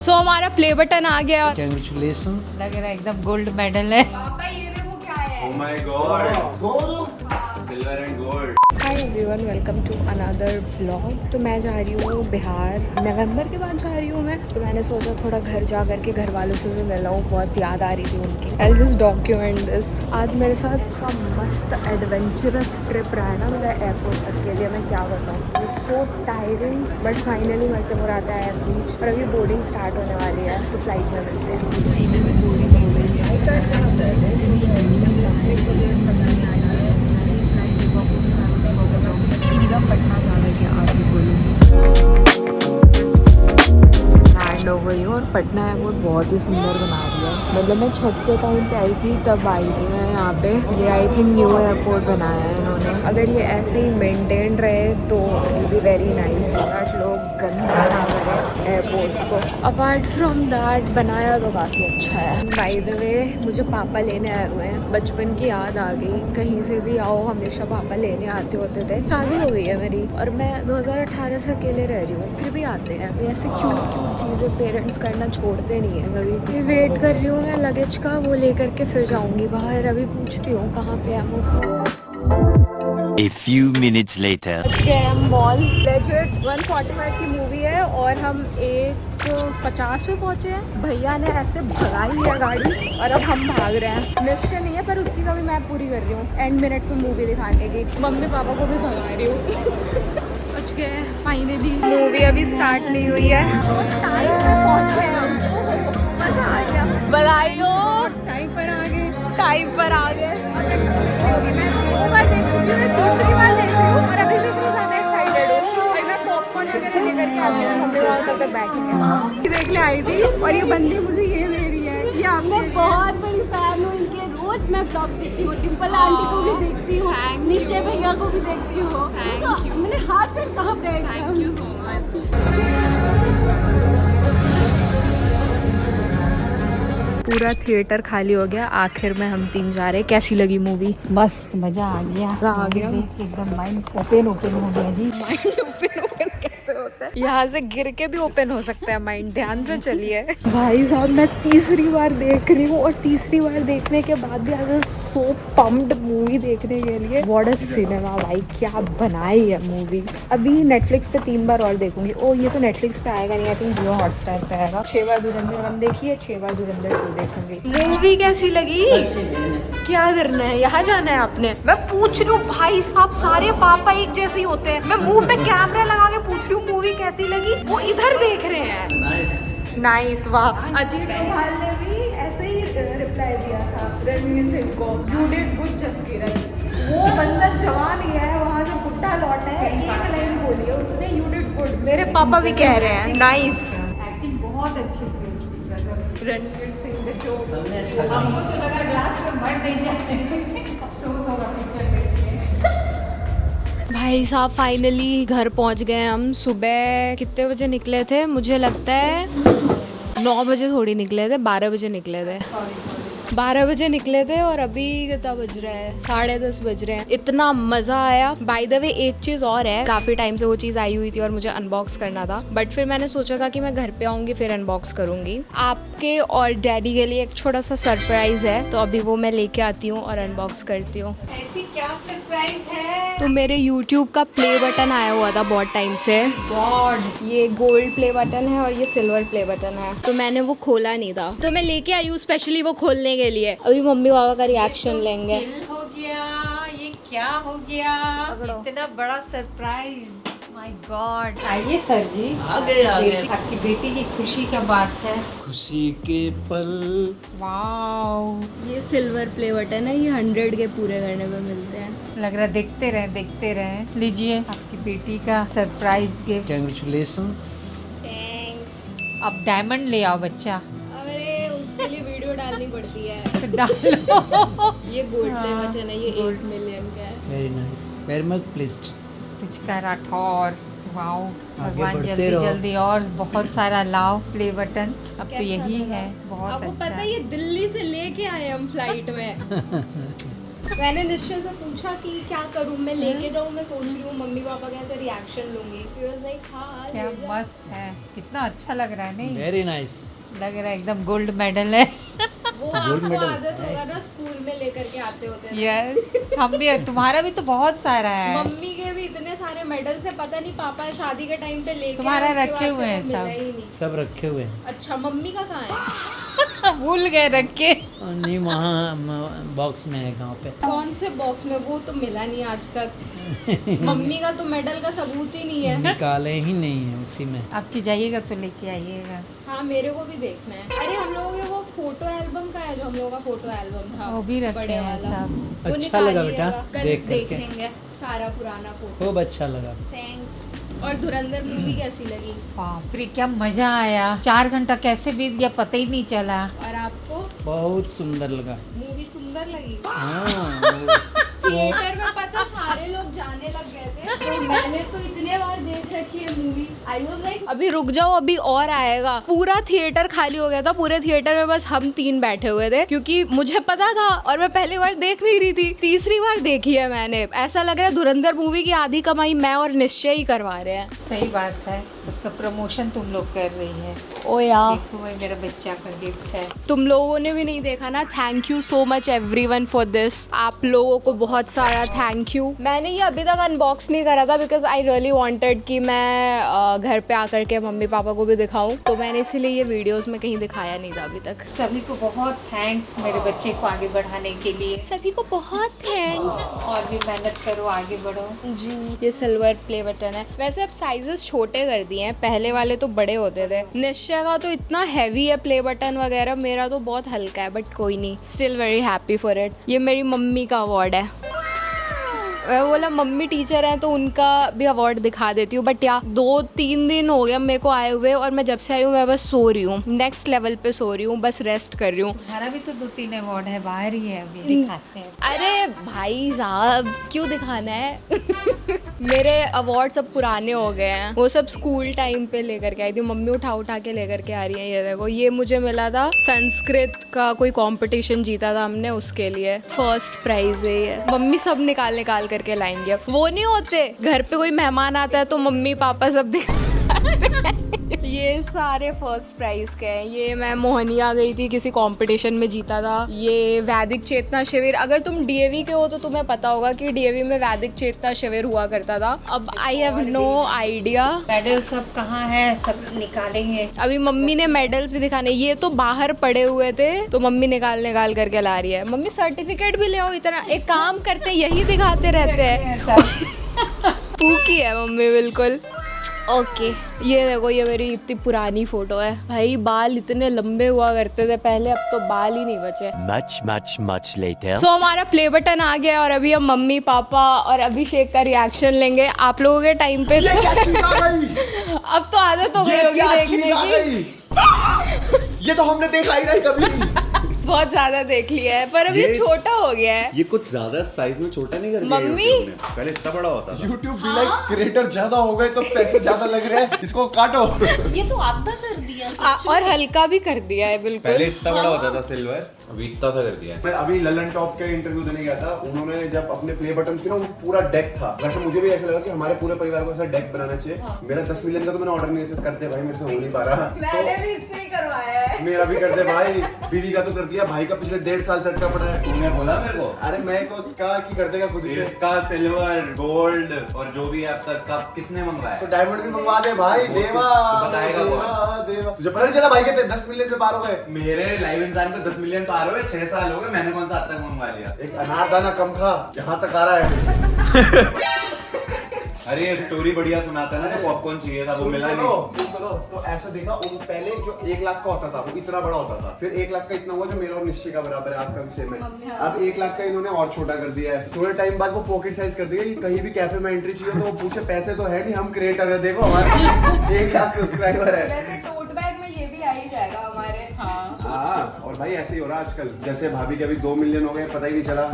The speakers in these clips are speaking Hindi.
सो हमारा प्ले बटन आ गया और Congratulations. लग रहा है एकदम गोल्ड मेडल है। पापा ये देखो क्या है। Oh my god! Silver and gold. Hi everyone, welcome to another vlog. तो मैं जा रही हूँ बिहार, नवंबर के बाद जा रही हूँ मैं। तो मैंने सोचा थोड़ा घर जा करके घर वालों से भी मिला हूँ, बहुत याद आ रही थी उनकी। I just document this. आज मेरे साथ सब मस्त एडवेंचरस ट्रिप रहा है ना मेरा एयरपोर्ट तक के लिए। मैं क्या बताऊँ, सो टायरिंग, बट फाइनली मरतब आता है बीच। और अभी बोर्डिंग स्टार्ट होने वाली है, तो फ्लाइट में मिलते हैं। फाइनली बोर्डिंग हो गई है। सीधा पटना जाने के आगे बोलूँगी। लैंड हो गई हूँ और पटना एयरपोर्ट बहुत ही सुंदर बना दिया है। मतलब मैं छत के टाइम पे आई थी तब आई थी मैं यहाँ पे। ये आई थिंक न्यू एयरपोर्ट बनाया है इन्होंने। अगर ये ऐसे ही मेंटेन रहे तो इट बी वेरी नाइस। आज लोग गंदा ना करें एयरपोर्ट्स को। अपार्ट फ्रॉम दैट बनाया तो काफ़ी अच्छा है। बाय द वे मुझे पापा लेने आए हुए हैं। बचपन की याद आ गई, कहीं से भी आओ हमेशा पापा लेने आते होते थे। शादी हो गई है मेरी और मैं 2018 से अकेले रह रही हूँ, फिर भी आते हैं। ऐसे क्यूट क्यूट चीज़ें पेरेंट्स करना छोड़ते नहीं है कभी। वेट कर रही हूँ मैं लगेज का, वो लेकर के फिर जाऊँगी बाहर। अभी पूछती हूँ कहाँ पे है वो। A few minutes later. Mall legend 145 की मूवी है और हम 1:50 पे पहुंचे हैं। भैया ने ऐसे भगाई है गाड़ी और अब हम भाग रहे हैं। निश्चय नहीं है पर उसकी कभी मैं पूरी कर रही हूँ एंड मिनट पे मूवी दिखाने की। मम्मी पापा को भी भगा रही हूँ। पहुंच गए फाइनली। मूवी अभी स्टार्ट नहीं हुई है, टाइम पे पहुंचे हैं हम। मजा आ गया। बधाई हो, टाइम पर आ गए। टाइम पर आ गए। मैं दो बार देख चुकी हूँ, तीसरी बार देख रही हूँ और अभी भी इतनी ज़्यादा एक्साइटेड हूँ। भाई मैं पॉपकॉर्न वगैरह लेकर के आती हूँ, मम्मी वहाँ तब तक बैठेंगे। देखने आई थी और ये बंदी मुझे ये दे रही है। ये आप मैं बहुत बड़ी फैन हूँ इनके। रोज मैं ब्लॉग देखती हूँ, डिम्पल आंटी को भी देखती हूँ, निश्चय भैया को भी देखती हूँ। तो मैंने हाथ पैर कहाँ ब्रेक। थैंक यू सो पूरा थिएटर खाली हो गया। आखिर में हम 3 जा रहे। कैसी लगी मूवी? मस्त मजा आ गया। आ गया। देख के एकदम माइंड ओपन हो गया जी। माइंड ओपन कैसे होता है? यहाँ से गिर के भी ओपन हो सकता है माइंड। ध्यान से चलिए। भाई साहब मैं तीसरी बार देख रही हूँ और तीसरी बार देखने के बाद भी आज सो पम्प्ड मूवी देखने के लिए। व्हाट अ सिनेमा भाई, क्या बनाई है मूवी। अभी नेटफ्लिक्स पे 3 बार और देखूंगी। ओ ये तो नेटफ्लिक्स पे आएगा नहीं, आई थिंक जियो हॉटस्टार पे आएगा। 6 बार धुरंधर 1 देखी है, 6 बार धुरंधर 2 देखूंगी। मूवी कैसी लगी? क्या करना है, यहाँ जाना है आपने? मैं पूछ रही हूँ भाई साहब, सारे पापा एक जैसे ही होते हैं। मैं मुंह पे कैमरा लगा के पूछ रही हूँ मूवी कैसी लगी, वो इधर देख रहे हैं। नाइस वाह। अजीत डोभाल ने भी ऐसे ही रिप्लाई दिया था रणवीर सिंह को, यू डिड गुड जसकिरण। वो बंदा जवान गया है वहाँ से, बुढ़ा लौटा है, एक लाइन बोली है उसने, यू डिड गुड। मेरे पापा भी कह रहे हैं नाइस। एक्टिंग बहुत अच्छी थी उसकी। रणवीर सिंह जो हमको तो लगा लास्ट में मर नहीं जाए। अफसोस होगा पिक्चर देख के। भाई साहब फाइनली घर पहुंच गए हम। सुबह कितने बजे निकले थे? मुझे लगता है 9 बजे थोड़ी निकले थे, 12 बजे निकले थे। 12 बजे निकले थे और अभी कितना बज रहा है? 10:30 बज रहे हैं। इतना मजा आया। बाय द वे एक चीज और है, काफी टाइम से वो चीज आई हुई थी और मुझे अनबॉक्स करना था, बट फिर मैंने सोचा था कि मैं घर पे आऊंगी फिर अनबॉक्स करूंगी। आपके और डैडी के लिए एक छोटा सा सरप्राइज है, तो अभी वो मैं लेके आती हूँ और अनबॉक्स करती हूँ। ऐसी क्या सरप्राइज है? तो मेरे YouTube का प्ले बटन आया हुआ था बहुत टाइम से। गॉड, ये गोल्ड प्ले बटन है और ये सिल्वर प्ले बटन है, तो मैंने वो खोला नहीं था, तो मैं लेके आई हूँ स्पेशली वो खोलने के लिए। अभी मम्मी पापा का रिएक्शन लेंगे। चिल हो गया, ये क्या हो गया? पकड़ो। इतना बड़ा सरप्राइज, माय गॉड। आइए सर जी। आ गए। आपकी बेटी की खुशी का बात है। खुशी के पल। वाओ, ये सिल्वर प्ले बटन है, ये 100 के पूरे करने पे मिलते हैं। लग रहा है देखते रहें। लीजिए आपकी बेटी का सरप्राइज गिफ्ट। Congratulations. थैंक्स। अब डायमंड ले आओ बच्चा। अरे उसके लिए वीडियो डालनी पड़ती है। तो डालो। ये गोल्ड प्ले बटन है, ये 8 मिलियन का है। Very nice. Very much pleased. पिचका राठौर। वाओ, भगवान बढ़ते जल्दी रहो। जल्दी और बहुत सारा लाओ प्ले बटन। अब तो कैसा यही लगा? है, बहुत आपको अच्छा। पता है ये दिल्ली से लेके आए हम फ्लाइट में। मैंने निश्चय से पूछा कि क्या करूँ, मैं लेके जाऊँ, मैं सोच रही हूँ मम्मी पापा कैसे रिएक्शन लूंगी। He was like, हाँ क्या ले जा। मस्त है, कितना अच्छा लग रहा है नहीं? Very nice. लग रहा है एकदम गोल्ड मेडल है। वो आपको आदत होगा ना स्कूल में लेकर के आते होते हैं। यस, हम भी, तुम्हारा भी तो बहुत सारा है। मम्मी के भी इतने सारे मेडल्स है, पता नहीं पापा शादी के टाइम पे लेके तुम्हारा आए, उसके रखे बाद हुए से हैं वो मिला सब। ही नहीं। सब रखे हुए हैं। अच्छा मम्मी का कहाँ है? भूल गए रख के। नहीं, वहाँ बॉक्स में है। कहाँ पे? कौन से बॉक्स में? वो तो मिला नहीं आज तक। मम्मी का तो मेडल का सबूत ही नहीं है। निकाले ही नहीं है उसी में। आपकी जाइएगा तो लेके आइएगा। हाँ मेरे को भी देखना है। अरे हम लोगों के वो फोटो एल्बम का है, जो हम लोगों का फोटो एल्बम था वो भी रखे बड़े हैं वाला। सब। वो अच्छा लगा निकालिएगा, बेटा, कल देख करके। देखेंगे सारा पुराना फोटो। खूब अच्छा लगा। थैंक्स। और धुरंधर मूवी कैसी लगी? बाप रे क्या मजा आया, 4 घंटा कैसे बीत गया पता ही नहीं चला। और आपको बहुत सुंदर लगा। मूवी सुंदर लगी? हाँ, थिएटर में पता सारे लोग जाने लग गए थे, तो मैंने तो इतने बार देख रखी है मूवी। आई वाज लाइक अभी रुक जाओ, अभी और आएगा। पूरा थिएटर खाली हो गया था, पूरे थिएटर में बस हम 3 बैठे हुए थे, क्योंकि मुझे पता था और मैं पहली बार देख नहीं रही थी, तीसरी बार देखी है मैंने। ऐसा लग रहा है धुरंधर मूवी की आधी कमाई मैं और निश्चय ही करवा रहे हैं। सही बात है, उसका प्रमोशन तुम लोग कर रही है। ओ यार देखो ये मेरा बच्चा का गिफ्ट है। तुम लोगों ने भी नहीं देखा ना, thank you so much everyone for this. आप लोगों को बहुत सारा थैंक यू। मैंने ये अभी तक अनबॉक्स नहीं करा था, बिकॉज आई रियली वांटेड कि मैं घर पे आकर के मम्मी पापा को भी दिखाऊं, तो मैंने इसीलिए ये वीडियोस में कहीं दिखाया नहीं था अभी तक। सभी को बहुत थैंक्स मेरे बच्चे को आगे बढ़ाने के लिए। सभी को बहुत थैंक्स। और भी मेहनत करो, आगे बढ़ो। जी ये सिल्वर प्ले बटन है। वैसे अब साइजेस छोटे कर दिए हैं, पहले वाले तो बड़े होते थे। निश्चय का तो इतना हैवी है प्ले बटन वगैरह, मेरा तो बहुत हल्का है, बट कोई नहीं, still very happy for it. ये मेरी मम्मी का अवार्ड है। मैं बोला मम्मी टीचर हैं तो उनका भी अवार्ड दिखा देती हूँ, बट यार 2-3 दिन हो गया मेरे को आए हुए, और मैं जब से आई हूँ मैं बस सो रही हूँ, नेक्स्ट लेवल पे सो रही हूँ, बस रेस्ट कर रही हूँ। तुम्हारा भी तो 2-3 अवार्ड है, बाहर ही है, अभी दिखाते हैं। अरे भाई साहब क्यों दिखाना है? मेरे अवार्ड सब पुराने हो गए हैं, वो सब स्कूल टाइम पे लेकर के आई थी, मम्मी उठा उठा के लेकर के आ रही है। ये देखो, ये मुझे मिला था संस्कृत का कोई कंपटीशन जीता था हमने, उसके लिए फर्स्ट प्राइज है ये। मम्मी सब निकाल करके लाएंगे। वो नहीं होते घर पे कोई मेहमान आता है तो मम्मी पापा सब दिखाते हैं। ये सारे फर्स्ट प्राइज के हैं। ये मैं मोहनिया गई थी, किसी कंपटीशन में जीता था। ये वैदिक चेतना शिविर, अगर तुम डीएवी के हो तो तुम्हें पता होगा कि डीएवी में वैदिक चेतना शिविर हुआ करता था। अब I have no idea. Medal सब कहाँ है, सब निकालेंगे। अभी मम्मी ने मेडल्स भी दिखाने, ये तो बाहर पड़े हुए थे तो मम्मी निकाल करके ला रही है। मम्मी सर्टिफिकेट भी ले आओ, इतना एक काम करते यही दिखाते रहते हैं। पूकी है मम्मी बिल्कुल। ओके ये देखो, ये मेरी इतनी पुरानी फोटो है। भाई बाल इतने लंबे हुआ करते थे पहले, अब तो बाल ही नहीं बचे। Much later. सो हमारा प्ले बटन आ गया और अभी हम मम्मी पापा और अभिषेक का रिएक्शन लेंगे। आप लोगों के टाइम पे अब तो आदत हो गई होगी देखने की। ये तो हमने देखा ही नहीं कभी। बहुत ज्यादा देख लिया है, पर अभी ये- छोटा हो गया है। ये कुछ ज्यादा साइज में छोटा नहीं कर दिया मम्मी? YouTube ने। पहले इतना बड़ा होता था। YouTube भी लाइक क्रिएटर ज्यादा हो गए तो पैसे ज्यादा लग रहे हैं, इसको काटो। ये तो आधा कर दिया। और हल्का भी कर दिया है पहले बिल्कुल। इतना बड़ा होता था सिल्वर, अभी इतना सा कर दिया है। मैं अभी ललन टॉप के इंटरव्यू देने गया था, उन्होंने जब अपने प्ले बटन की ना वो पूरा डेक था। वैसे मुझे भी ऐसा लगा कि हमारे पूरे परिवार को ऐसा डेक बनाना चाहिए। मेरा 10 मिलियन का तो मैंने ऑर्डर नहीं करते भाई, मेरे से हो नहीं पा रहा। मैंने भी इससे ही करवाया है। मेरा भी कर दे भाई, बीवी का तो कर दिया, भाई का पिछले 1.5 साल सटका पड़ा है। तूने बोला मेरे को? अरे मैं को कहा कि कर देगा खुद से। इसका सिल्वर, गोल्ड और जो भी अब तक कप किसने मंगवाया? तो डायमंड भी मंगवा दे भाई, वो देवा तो बताएगा देवा देवा। तुझे पता नहीं चला भाई के 10 मिलियन से पार हो गए। मेरे लाइव इंसान पे 10 मिलियन पार हो गए, 6 साल हो गए, मैंने कौन सा अब तक मंगवा लिया? एक अनारदाना कम खा, यहाँ तक आ रहा है। अरे ये स्टोरी बढ़िया सुनाता है ना, जो पॉपकॉर्न चाहिए था वो मिला नहीं। तो ऐसा देखा, उन पहले जो 1 लाख का होता था वो इतना बड़ा होता था, फिर 1 लाख का इतना हुआ जो मेरा और निश्चय का बराबर है, आपका भी सेम है। अब 1 लाख का इन्होंने और छोटा कर दिया है। थोड़े टाइम बाद वो पॉकेट साइज कर दिया कि कहीं भी कैफे में एंट्री चाहिए तो वो पूछे पैसे तो है नहीं, हम क्रिएटर है, देखो हमारे 1 लाख सब्सक्राइबर है। वैसे टोट बैग में ये भी आ ही जाएगा हमारे। हाँ, और भाई ऐसे ही हो रहा है आजकल, जैसे भाभी के अभी 2 मिलियन हो गए, पता ही नहीं चला।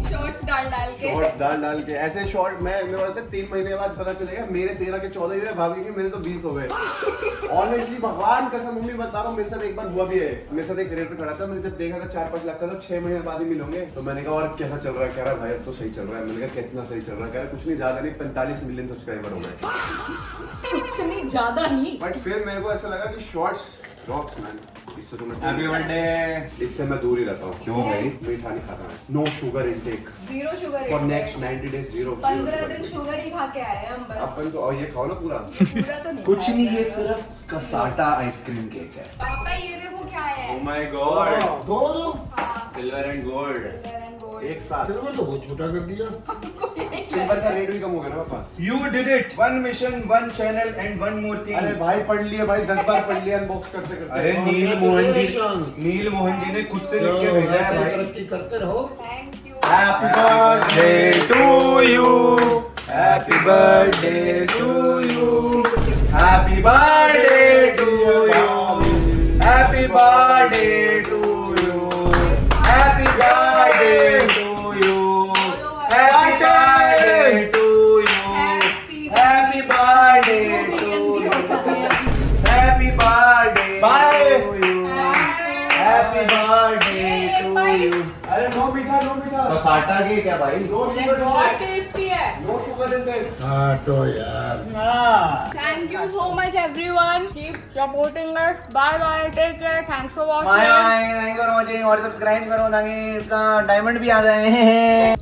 शॉर्ट्स डाल के शॉर्ट्स डाल के ऐसे शॉर्ट, मैं मेरे को 3 महीने बाद पता चलेगा मेरे 13 के 14 हुए, भाभी के मेरे तो 20 हो गए। ऑनेस्टली भगवान कसम, मम्मी बता रहा हूँ, मेरे साथ एक बार हुआ भी है। मेरे साथ एक रेट पे खड़ा था, मैंने जब देखा था 4-5 लाख का था, 6 महीने बाद ही मिलोगे। तो मैंने कहा और कैसा चल रहा है? कह रहा भाई अब तो सही चल रहा है। मैंने कहा कितना सही चल रहा है? कह रहा कुछ नहीं, ज्यादा नहीं, 45 मिलियन सब्सक्राइबर हो गए। कुछ नहीं, ज्यादा नहीं। बट फिर मेरे को ऐसा लगा कि शॉर्ट्स रॉक्स मैन, इससे तो मैं हैप्पी बर्थडे। इससे मैं दूर ही रहता हूँ। क्यों भाई? मीठा नहीं खाता मैं। No sugar intake zero sugar for next 90 days, 0 15 दिन शुगर ही खा के आए हैं हम बस। अपन तो, और ये खाओ ना पूरा। पूरा तो नहीं कुछ खाया नहीं, ये जाएगा। सिर्फ कसाटा आइसक्रीम केक है। पापा ये देखो क्या है। Oh my God. दो हाँ, Silver and gold. silver and gold। एक साथ। सिल्वर तो बहुत छोटा कर दिया। सिल्वर का रेट भी कम हो गया ना पापा। You did it. One mission, one channel, and one more thing. अरे भाई पढ़ लिए भाई, 10 बार पढ़ लिया अनबॉक्स करते करते। अरे नील मोहन जी ने खुद से लिख के भेजा है भाई। तरक्की करते रहो। Thank you. Happy birthday to you. Happy birthday to you. Happy birthday to you. Happy birthday to you. Happy birthday to you. Happy birthday to you. Happy birthday to you. Happy birthday to you. Happy birthday to you. अरे नो मीठा, नो मीठा। कसाटा के क्या भाई? नो शुगर बहुत टेस्टी है। No sugar intake. हाँ तो यार। Thank you so much everyone. Keep supporting us. Bye bye. Take care. Thanks for watching. Bye bye, thank you for watching और सब्सक्राइब करो ताकि इसका डायमंड भी आ जाए।